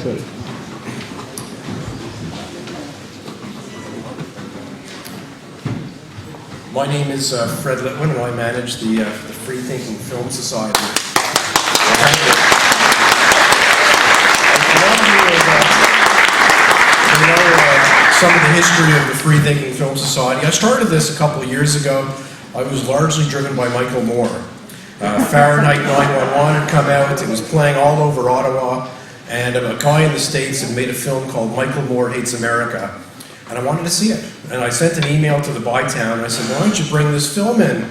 Good. My name is Fred Litwin, and I manage the Free Thinking Film Society. Some of the history of the Free Thinking Film Society. I started this a couple of years ago. I was largely driven by Michael Moore. Fahrenheit 9/11 had come out. It was playing all over Ottawa, and a guy in the States had made a film called Michael Moore Hates America, and I wanted to see it. And I sent an email to the Bytown, and I said, why don't you bring this film in?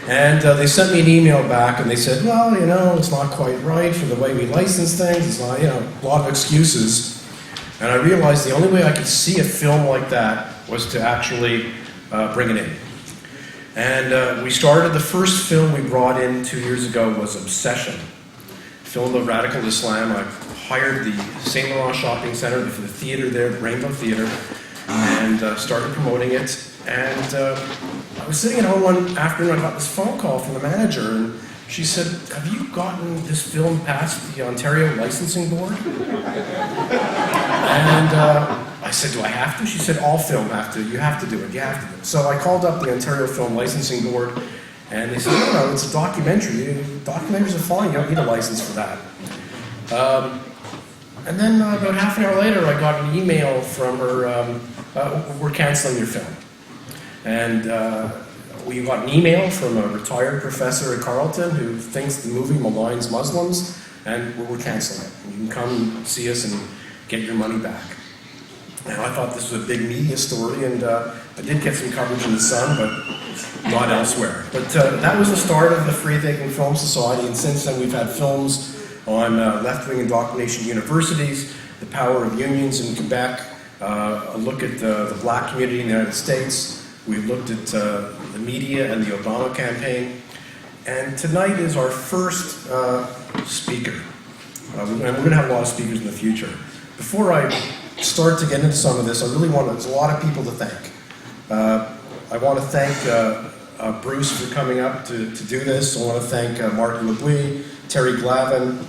And they sent me an email back, and they said, well, you know, it's not quite right for the way we license things. It's not, you know, a lot of excuses. And I realized the only way I could see a film like that was to actually bring it in. And we started, the first film we brought in 2 years ago was Obsession, film of radical Islam. I hired the St. Laurent Shopping Centre for the theatre there, the Rainbow Theatre, and started promoting it. And I was sitting at home one afternoon, I got this phone call from the manager, and she said, have you gotten this film past the Ontario Licensing Board? And I said, do I have to? She said, all film have to. You have to do it. You have to do it. So I called up the Ontario Film Licensing Board, and they said, no, it's a documentary. Documentaries are fine. You don't need a license for that. And then about half an hour later, I got an email from her, we're canceling your film. And we got an email from a retired professor at Carleton who thinks the movie maligns Muslims, and we're canceling it. You can come see us and get your money back. And I thought this was a big media story, and I did get some coverage in the Sun, but not elsewhere. But that was the start of the Free Thinking Film Society, and since then we've had films on left-wing indoctrination universities, the power of unions in Quebec, a look at the black community in the United States. We've looked at the media and the Obama campaign. And tonight is our first speaker. And we're going to have a lot of speakers in the future. Before I start to get into some of this, there's a lot of people to thank. I want to thank Bruce for coming up to do this. I want to thank Mark LeBouy, Terry Glavin,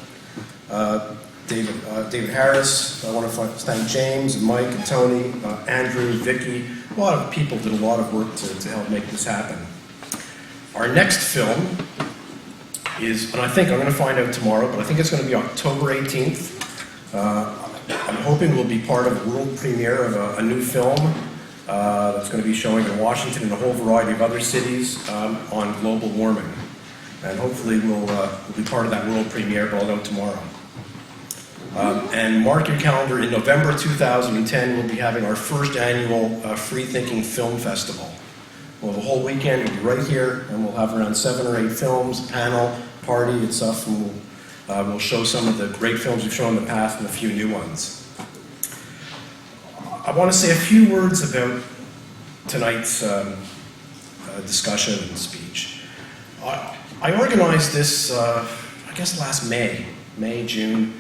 David Harris. I want to thank James and Mike and Tony, Andrew, Vicky. A lot of people did a lot of work to help make this happen. Our next film is, and I think I'm going to find out tomorrow, but I think it's going to be October 18th. I'm hoping we'll be part of a world premiere of a new film that's going to be showing in Washington and a whole variety of other cities on global warming. And hopefully we'll be part of that world premiere, but I'll know tomorrow. And mark your calendar, in November 2010, we'll be having our first annual Free Thinking Film Festival. We'll have a whole weekend, we'll be right here, and we'll have around 7 or 8 films, panel, party, and stuff, and we'll show some of the great films we've shown in the past and a few new ones. I want to say a few words about tonight's discussion and speech. I organized this, I guess last May, June,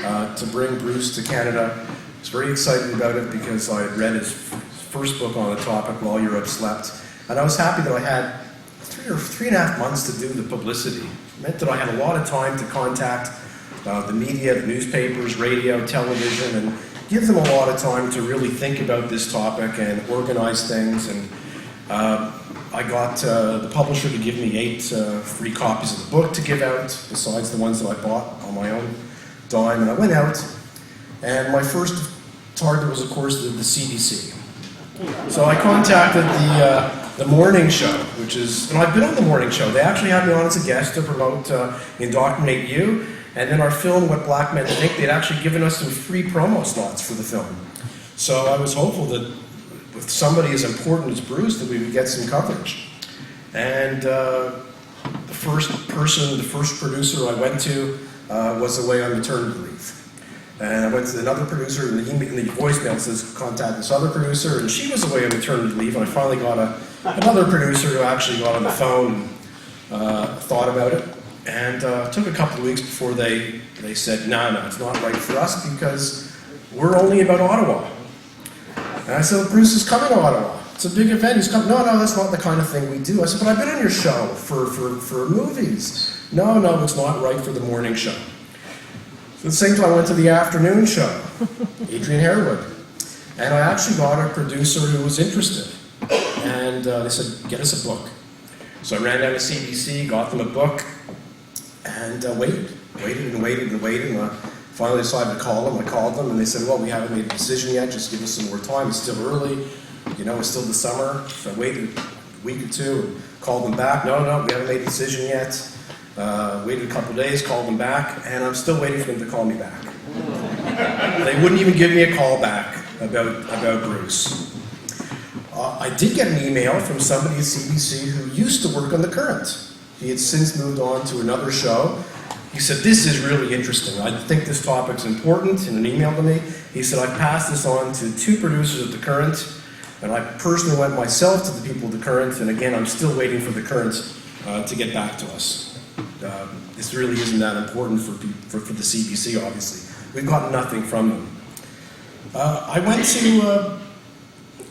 to bring Bruce to Canada. I was very excited about it because I had read his first book on the topic, While Europe Slept, and I was happy that I had 3.5 months to do the publicity. It meant that I had a lot of time to contact the media, the newspapers, radio, television, and give them a lot of time to really think about this topic and organize things. And I got the publisher to give me 8 free copies of the book to give out, besides the ones that I bought on my own dime. And I went out, and my first target was, of course, the CDC. So I contacted the morning show, which is, and I've been on the morning show. They actually had me on as a guest to promote Indoctrinate You, and then our film, What Black Men Think. They'd actually given us some free promo slots for the film. So I was hopeful that with somebody as important as Bruce, that we would get some coverage. And the first producer I went to was away on maternity leave. And I went to another producer, and the voicemail says, contact this other producer, and she was away on maternity leave, and I finally got another producer who actually got on the phone and thought about it. And it took a couple of weeks before they said, no, it's not right for us because we're only about Ottawa. And I said, well, Bruce is coming to Ottawa. It's a big event. He's coming. No, that's not the kind of thing we do. I said, but I've been on your show for movies. No, it's not right for the morning show. So at the same time, I went to the afternoon show, Adrian Harewood. And I actually got a producer who was interested. And they said, get us a book. So I ran down to CBC, got them a book, and waited. And I finally decided to call them. I called them, and they said, well, we haven't made a decision yet. Just give us some more time. It's still early. You know, it's still the summer. So I waited a week or two and called them back. No, we haven't made a decision yet. Waited a couple of days, called them back, and I'm still waiting for them to call me back. They wouldn't even give me a call back about Bruce. I did get an email from somebody at CBC who used to work on The Current. He had since moved on to another show. He said, this is really interesting. I think this topic's important, in an email to me. He said, I passed this on to 2 producers at The Current, and I personally went myself to the people of The Current, and again, I'm still waiting for The Current to get back to us. This really isn't that important for the CBC, obviously. We've got nothing from them. I went to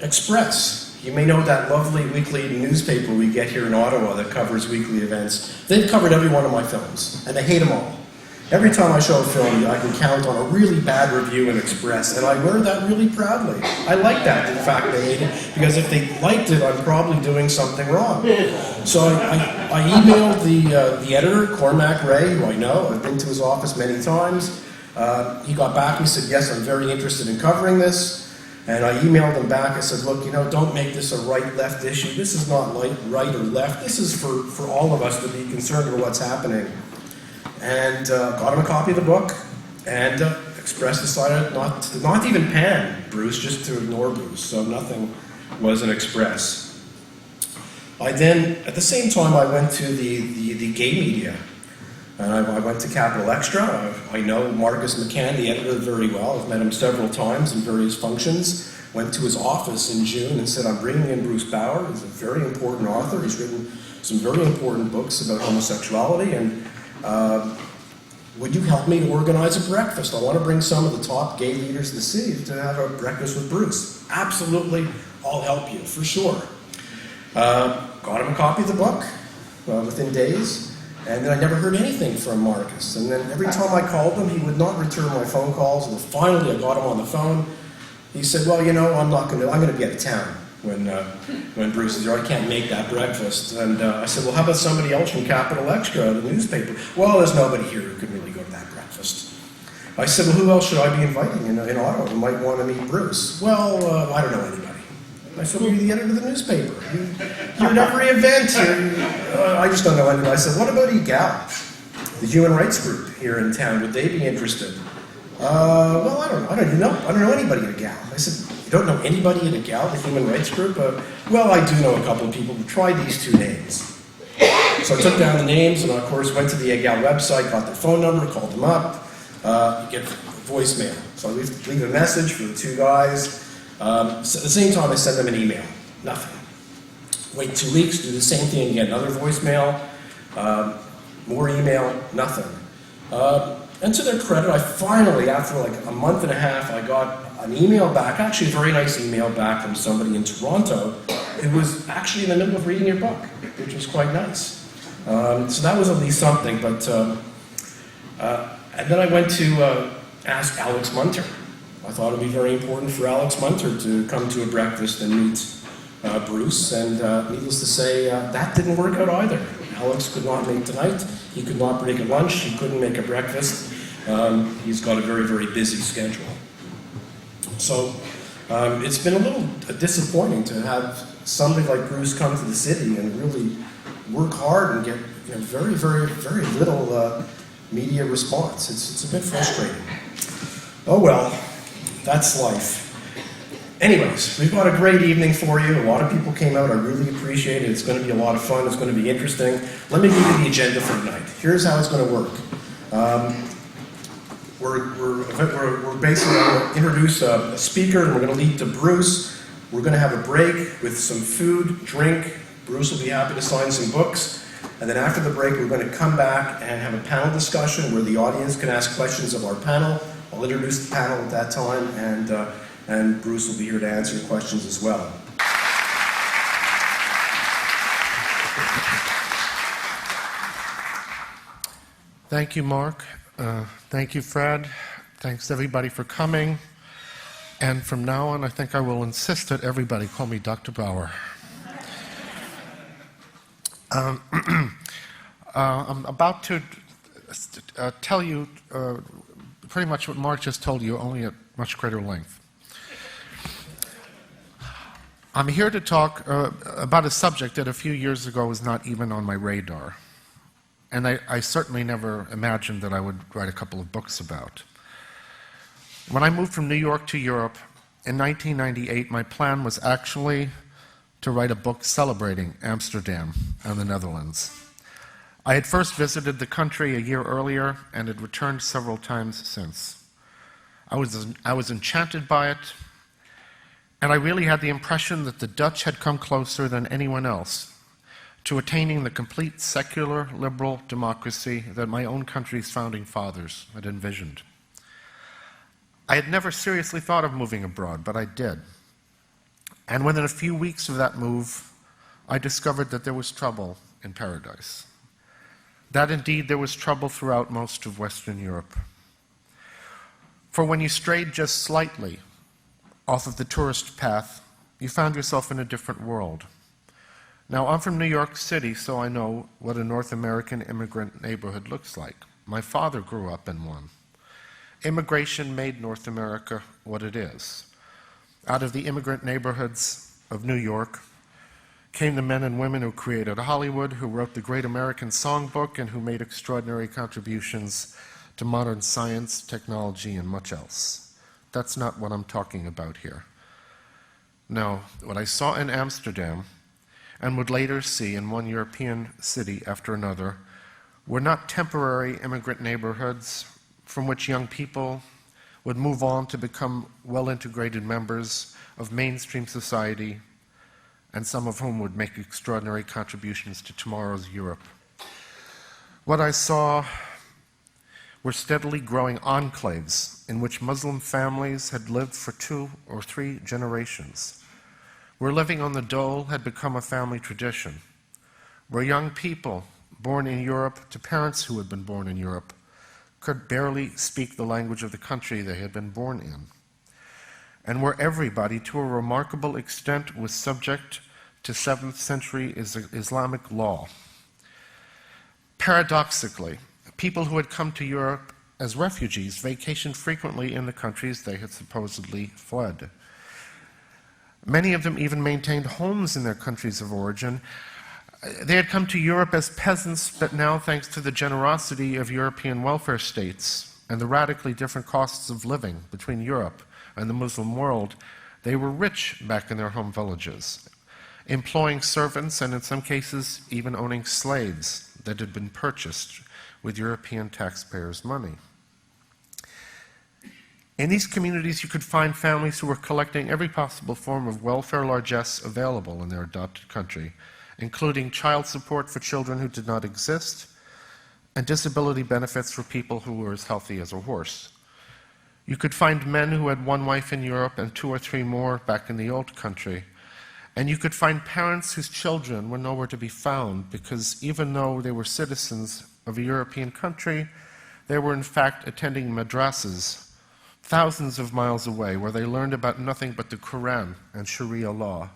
Express. You may know that lovely weekly newspaper we get here in Ottawa that covers weekly events. They've covered every one of my films, and they hate them all. Every time I show a film, I can count on a really bad review in Express, and I wear that really proudly. I like that, the fact they hate it, because if they liked it, I'm probably doing something wrong. So I emailed the editor, Cormac Ray, who I know. I've been to his office many times. He got back and said, yes, I'm very interested in covering this. And I emailed him back. I said, look, don't make this a right-left issue. This is not right or left. This is for all of us to be concerned about what's happening. And got him a copy of the book. And Express decided not to even pan Bruce, just to ignore Bruce. So nothing was an Express. I then, at the same time, I went to the gay media. And I went to Capital Extra. I know Marcus McCann, the editor, very well. I've met him several times in various functions. Went to his office in June and said, I'm bringing in Bruce Bawer. He's a very important author. He's written some very important books about homosexuality. And would you help me to organize a breakfast? I want to bring some of the top gay leaders of the city to have a breakfast with Bruce. Absolutely, I'll help you, for sure. Got him a copy of the book within days. And then I never heard anything from Marcus. And then every time I called him, he would not return my phone calls. And finally, I got him on the phone. He said, well, I'm going to be out of town when Bruce is here. I can't make that breakfast. And I said, well, how about somebody else from Capital Extra, the newspaper? Well, there's nobody here who can really go to that breakfast. I said, well, who else should I be inviting in Ottawa who might want to meet Bruce? Well, I don't know anybody. I said, well, you're the editor of the newspaper. You're at every event. I just don't know anybody. I said, what about EGAL, the human rights group here in town? Would they be interested? Well, I don't know. I don't know anybody at EGAL. I said, you don't know anybody at EGAL, the human rights group? Well, I do know a couple of people who tried these 2 names. So I took down the names and, of course, went to the EGAL website, got their phone number, called them up. You get voicemail. So I leave a message for the 2 guys. So at the same time, I send them an email. Nothing. Wait 2 weeks, do the same thing again. Another voicemail, more email, nothing. And to their credit, I finally, after like a month and a half, I got an email back, actually a very nice email back from somebody in Toronto who was actually in the middle of reading your book, which was quite nice. So that was at least something. But and then I went to ask Alex Munter. I thought it would be very important for Alex Munter to come to a breakfast and meet Bruce, and needless to say, that didn't work out either. Alex could not make tonight, he could not make a lunch, he couldn't make a breakfast. He's got a very, very busy schedule. So it's been a little disappointing to have somebody like Bruce come to the city and really work hard and get very, very, very little media response. It's a bit frustrating. Oh well. That's life. Anyways, we've got a great evening for you. A lot of people came out. I really appreciate it. It's going to be a lot of fun. It's going to be interesting. Let me give you the agenda for tonight. Here's how it's going to work. We're basically going to introduce a speaker, and we're going to lead to Bruce. We're going to have a break with some food, drink. Bruce will be happy to sign some books. And then after the break, we're going to come back and have a panel discussion where the audience can ask questions of our panel. I'll introduce the panel at that time, and Bruce will be here to answer your questions as well. Thank you, Mark. Thank you, Fred. Thanks, everybody, for coming. And from now on, I think I will insist that everybody call me Dr. Bawer. I'm about to tell you pretty much what Mark just told you, only at much greater length. I'm here to talk about a subject that a few years ago was not even on my radar. And I certainly never imagined that I would write a couple of books about. When I moved from New York to Europe in 1998, my plan was actually to write a book celebrating Amsterdam and the Netherlands. I had first visited the country a year earlier and had returned several times since. I was enchanted by it, and I really had the impression that the Dutch had come closer than anyone else to attaining the complete secular, liberal democracy that my own country's founding fathers had envisioned. I had never seriously thought of moving abroad, but I did. And within a few weeks of that move, I discovered that there was trouble in paradise. That indeed there was trouble throughout most of Western Europe. For when you strayed just slightly off of the tourist path, you found yourself in a different world. Now, I'm from New York City, so I know what a North American immigrant neighborhood looks like. My father grew up in one. Immigration made North America what it is. Out of the immigrant neighborhoods of New York came the men and women who created Hollywood, who wrote the Great American Songbook, and who made extraordinary contributions to modern science, technology, and much else. That's not what I'm talking about here. No, what I saw in Amsterdam, and would later see in one European city after another, were not temporary immigrant neighborhoods from which young people would move on to become well-integrated members of mainstream society, and some of whom would make extraordinary contributions to tomorrow's Europe. What I saw were steadily growing enclaves in which Muslim families had lived for 2 or 3 generations, where living on the dole had become a family tradition, where young people born in Europe to parents who had been born in Europe could barely speak the language of the country they had been born in, and where everybody, to a remarkable extent, was subject to 7th century Islamic law. Paradoxically, people who had come to Europe as refugees vacationed frequently in the countries they had supposedly fled. Many of them even maintained homes in their countries of origin. They had come to Europe as peasants, but now, thanks to the generosity of European welfare states and the radically different costs of living between Europe and the Muslim world, they were rich back in their home villages, employing servants and in some cases even owning slaves that had been purchased with European taxpayers' money. In these communities, you could find families who were collecting every possible form of welfare largesse available in their adopted country, including child support for children who did not exist, and disability benefits for people who were as healthy as a horse. You could find men who had 1 wife in Europe and 2 or 3 more back in the old country. And you could find parents whose children were nowhere to be found because even though they were citizens of a European country, they were in fact attending madrasas thousands of miles away, where they learned about nothing but the Quran and Sharia law,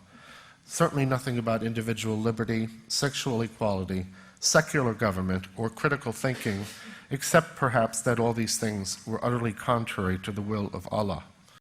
certainly nothing about individual liberty, sexual equality, secular government, or critical thinking, except perhaps that all these things were utterly contrary to the will of Allah.